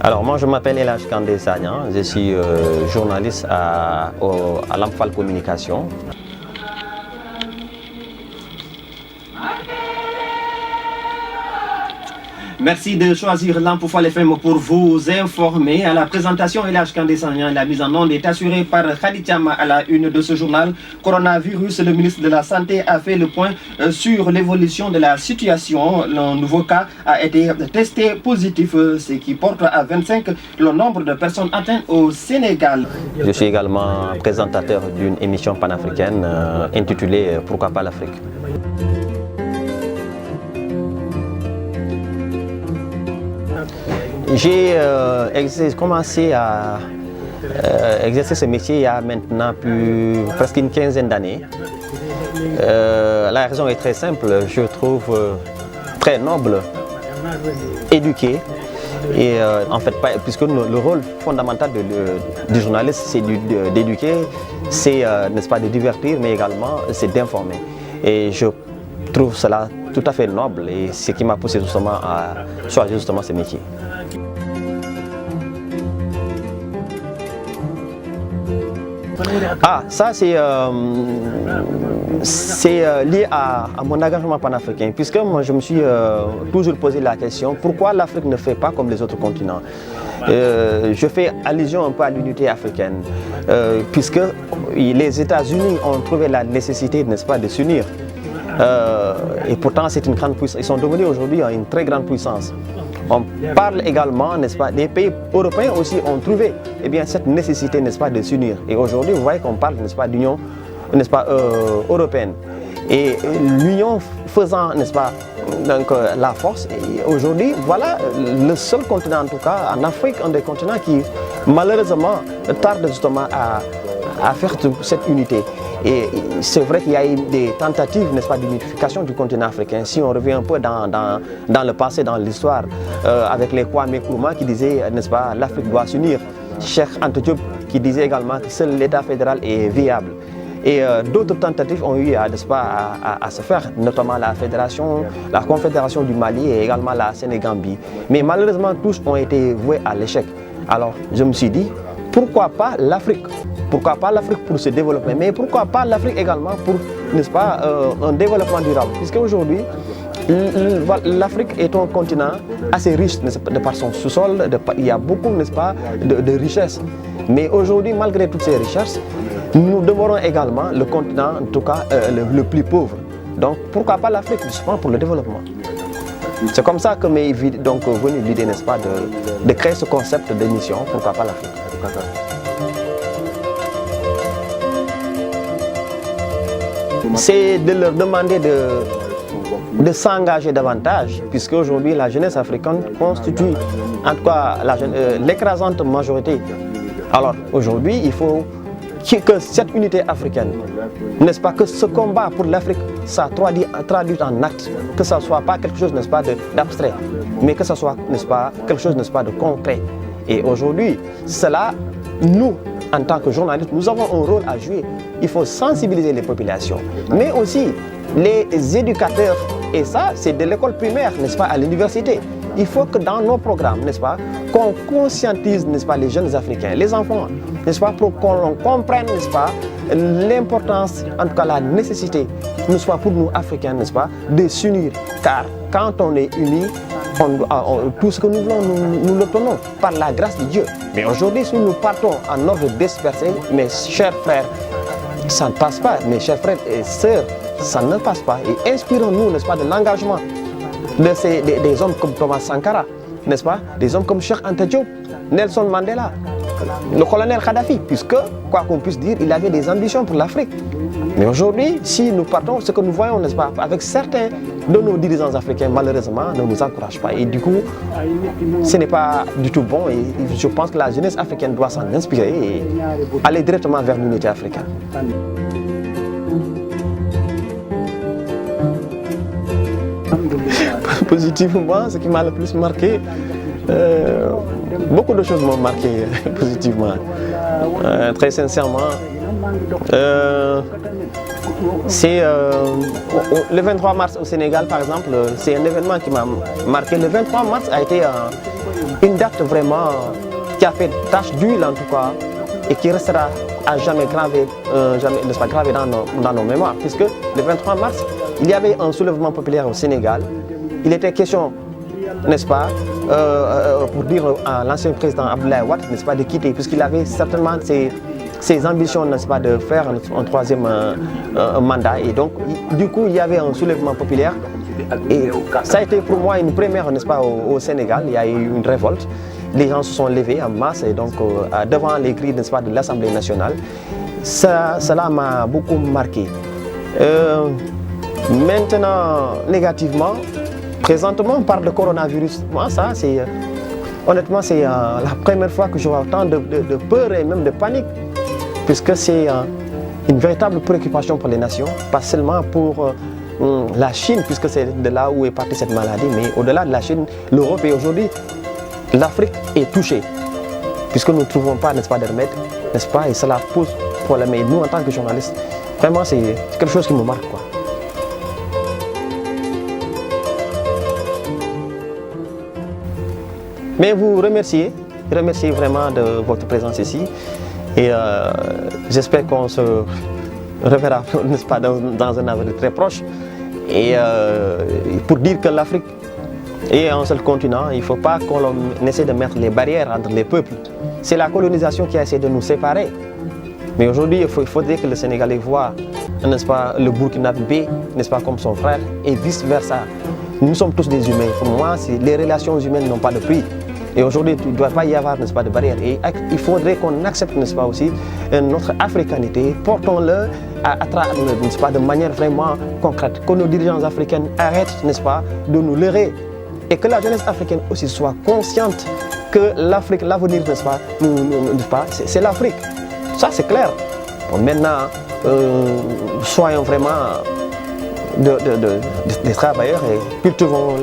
Alors moi je m'appelle Elhadj Kandé Sagnan, je suis journaliste à l'Amphal Communication. Merci de choisir Lamp-Fall FM pour vous informer. À la présentation, Elhadj Kandé Sagnan, la mise en onde est assurée par Khady Thiam à la une de ce journal. Coronavirus, le ministre de la Santé a fait le point sur l'évolution de la situation. Un nouveau cas a été testé positif, ce qui porte à 25 le nombre de personnes atteintes au Sénégal. Je suis également présentateur d'une émission panafricaine intitulée « Pourquoi pas l'Afrique ». J'ai commencé à exercer ce métier il y a maintenant presque une quinzaine d'années. La raison est très simple, je trouve très noble, éduqué. Et en fait, puisque le rôle fondamental du journaliste, c'est d'éduquer, c'est, n'est-ce pas, de divertir, mais également c'est d'informer. Et je trouve cela tout à fait noble et c'est ce qui m'a poussé justement à choisir justement ce métier. Ah, ça c'est lié à mon engagement panafricain, puisque moi je me suis toujours posé la question pourquoi l'Afrique ne fait pas comme les autres continents. Je fais allusion un peu à l'unité africaine, puisque les États-Unis ont trouvé la nécessité, n'est-ce pas, de s'unir. Et pourtant c'est une grande puissance, ils sont devenus aujourd'hui une très grande puissance. On parle également, n'est-ce pas, des pays européens aussi ont trouvé cette nécessité, n'est-ce pas, de s'unir. Et aujourd'hui, vous voyez qu'on parle, n'est-ce pas, d'union, n'est-ce pas, européenne. Et l'union faisant, n'est-ce pas, donc, la force. Aujourd'hui, voilà le seul continent, en tout cas en Afrique, un des continents qui malheureusement tarde justement à faire cette unité. Et c'est vrai qu'il y a eu des tentatives, n'est-ce pas, d'unification du continent africain. Si on revient un peu dans le passé, dans l'histoire, avec les Kwame Nkrumah qui disaient, n'est-ce pas, l'Afrique doit s'unir. Cheikh Anta Diop qui disait également que seul l'État fédéral est viable. Et d'autres tentatives ont eu, n'est-ce pas, à se faire, notamment la Confédération du Mali et également la Sénégambie. Mais malheureusement, tous ont été voués à l'échec. Alors je me suis dit, pourquoi pas l'Afrique? Pourquoi pas l'Afrique pour se développer? Mais pourquoi pas l'Afrique également pour, n'est-ce pas, un développement durable? Puisque aujourd'hui, l'Afrique est un continent assez riche de par son sous-sol, il y a beaucoup, n'est-ce pas, de richesses. Mais aujourd'hui, malgré toutes ces richesses, nous demeurons également le continent, en tout cas, le plus pauvre. Donc pourquoi pas l'Afrique, justement, pour le développement? C'est comme ça que m'est donc venue l'idée, n'est-ce pas, de créer ce concept d'émission, pourquoi pas l'Afrique. C'est de leur demander de s'engager davantage, puisque aujourd'hui la jeunesse africaine constitue en tout cas l'écrasante majorité. Alors aujourd'hui il faut que cette unité africaine, n'est-ce pas, que ce combat pour l'Afrique, ça traduit en acte, que ça ne soit pas quelque chose, n'est-ce pas, d'abstrait, mais que ça soit, n'est-ce pas, quelque chose, n'est-ce pas, de concret. Et aujourd'hui, cela, nous, en tant que journalistes, nous avons un rôle à jouer. Il faut sensibiliser les populations, mais aussi les éducateurs. Et ça, c'est de l'école primaire, n'est-ce pas, à l'université. Il faut que dans nos programmes, n'est-ce pas, qu'on conscientise, n'est-ce pas, les jeunes Africains, les enfants, n'est-ce pas, pour qu'on comprenne, n'est-ce pas, l'importance, en tout cas la nécessité, n'est-ce pas, pour nous Africains, n'est-ce pas, de s'unir. Car quand on est unis, tout ce que nous voulons, nous l'obtenons par la grâce de Dieu. Mais aujourd'hui, si nous partons en ordre dispersé, mes chers frères, ça ne passe pas. Mes chers frères et sœurs, ça ne passe pas. Et inspirons-nous, n'est-ce pas, de l'engagement des hommes comme Thomas Sankara, n'est-ce pas, des hommes comme Cheikh Anta Diop, Nelson Mandela, le colonel Kadhafi, puisque, quoi qu'on puisse dire, il avait des ambitions pour l'Afrique. Mais aujourd'hui, si nous partons, ce que nous voyons, n'est-ce pas, avec certains de nos dirigeants africains, malheureusement, ne nous encouragent pas. Et du coup, ce n'est pas du tout bon. Et je pense que la jeunesse africaine doit s'en inspirer et aller directement vers l'unité africaine. Positivement, ce qui m'a le plus marqué, Beaucoup de choses m'ont marqué positivement. Très sincèrement, c'est le 23 mars au Sénégal, par exemple, c'est un événement qui m'a marqué. Le 23 mars a été une date vraiment qui a fait tache d'huile en tout cas et qui restera à jamais gravé, n'est-ce pas, gravé dans nos mémoires, puisque le 23 mars, il y avait un soulèvement populaire au Sénégal. Il était question, n'est-ce pas, pour dire à l'ancien président Abdoulaye Wade, n'est-ce pas, de quitter, puisqu'il avait certainement ses ambitions, n'est-ce pas, de faire un troisième mandat. Et donc, du coup, il y avait un soulèvement populaire. Et ça a été pour moi une première, n'est-ce pas, au Sénégal. Il y a eu une révolte. Les gens se sont levés en masse et donc devant les grilles, n'est-ce pas, de l'Assemblée nationale. Cela m'a beaucoup marqué. Maintenant, négativement, présentement, on parle de coronavirus. Moi, ça, c'est honnêtement, c'est la première fois que je vois autant de peur et même de panique, puisque c'est une véritable préoccupation pour les nations, pas seulement pour la Chine, puisque c'est de là où est partie cette maladie, mais au-delà de la Chine, l'Europe et aujourd'hui, l'Afrique est touchée, puisque nous ne trouvons pas, n'est-ce pas, de remède, n'est-ce pas, et cela pose problème. Et nous, en tant que journalistes, vraiment, c'est quelque chose qui me marque, quoi. Mais vous remerciez vraiment de votre présence ici, et j'espère qu'on se reverra, n'est-ce pas, dans un avenir très proche. Et pour dire que l'Afrique est un seul continent, il ne faut pas qu'on essaie de mettre les barrières entre les peuples. C'est la colonisation qui a essayé de nous séparer. Mais aujourd'hui, il faudrait que le Sénégalais voit, n'est-ce pas, le Burkinabé, n'est-ce pas, comme son frère, et vice-versa. Nous sommes tous des humains. Pour moi, les relations humaines n'ont pas de prix. Et aujourd'hui, il ne doit pas y avoir, n'est-ce pas, de barrières. Et il faudrait qu'on accepte, n'est-ce pas, aussi notre africanité. Portons-le n'est-ce pas, de manière vraiment concrète. Que nos dirigeants africains arrêtent, n'est-ce pas, de nous leurrer. Et que la jeunesse africaine aussi soit consciente que l'Afrique, l'avenir, n'est-ce pas, c'est l'Afrique. Ça, c'est clair. Bon, maintenant, soyons vraiment des travailleurs et cultivons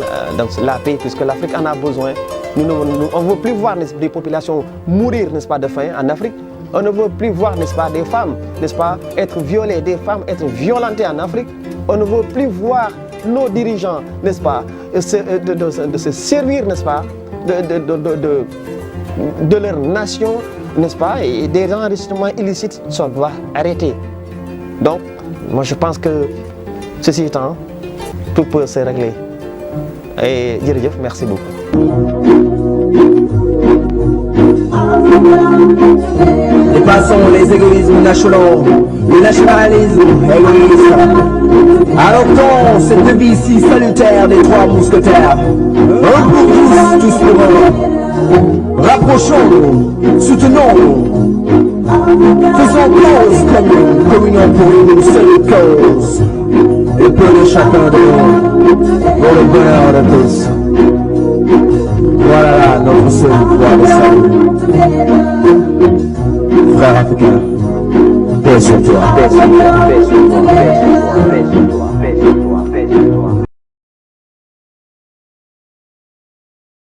la paix, puisque l'Afrique en a besoin. On ne veut plus voir des populations mourir, n'est-ce pas, de faim en Afrique. On ne veut plus voir, n'est-ce pas, des femmes, n'est-ce pas, être violées, des femmes être violentées en Afrique. On ne veut plus voir nos dirigeants, n'est-ce pas, de se servir, n'est-ce pas, de leur nation, n'est-ce pas, et des enrichissements illicites, ça doit arrêter. Donc, moi je pense que ceci étant, tout peut se régler. Et merci beaucoup. Dépassons les égoïsmes nationaux, le nationalisme égoïste. Adoptons cette devise si salutaire des trois mousquetaires. Un pour tous pour un. Rapprochons-nous, soutenons-nous. Faisons cause commune, communion pour une seule cause. Le peu de chacun de nous, pour le bonheur de tous. Voilà notre seul pouvoir de salut. Frère africain, paix sur toi, paix sur toi, paix sur toi, paix sur toi, paix sur toi.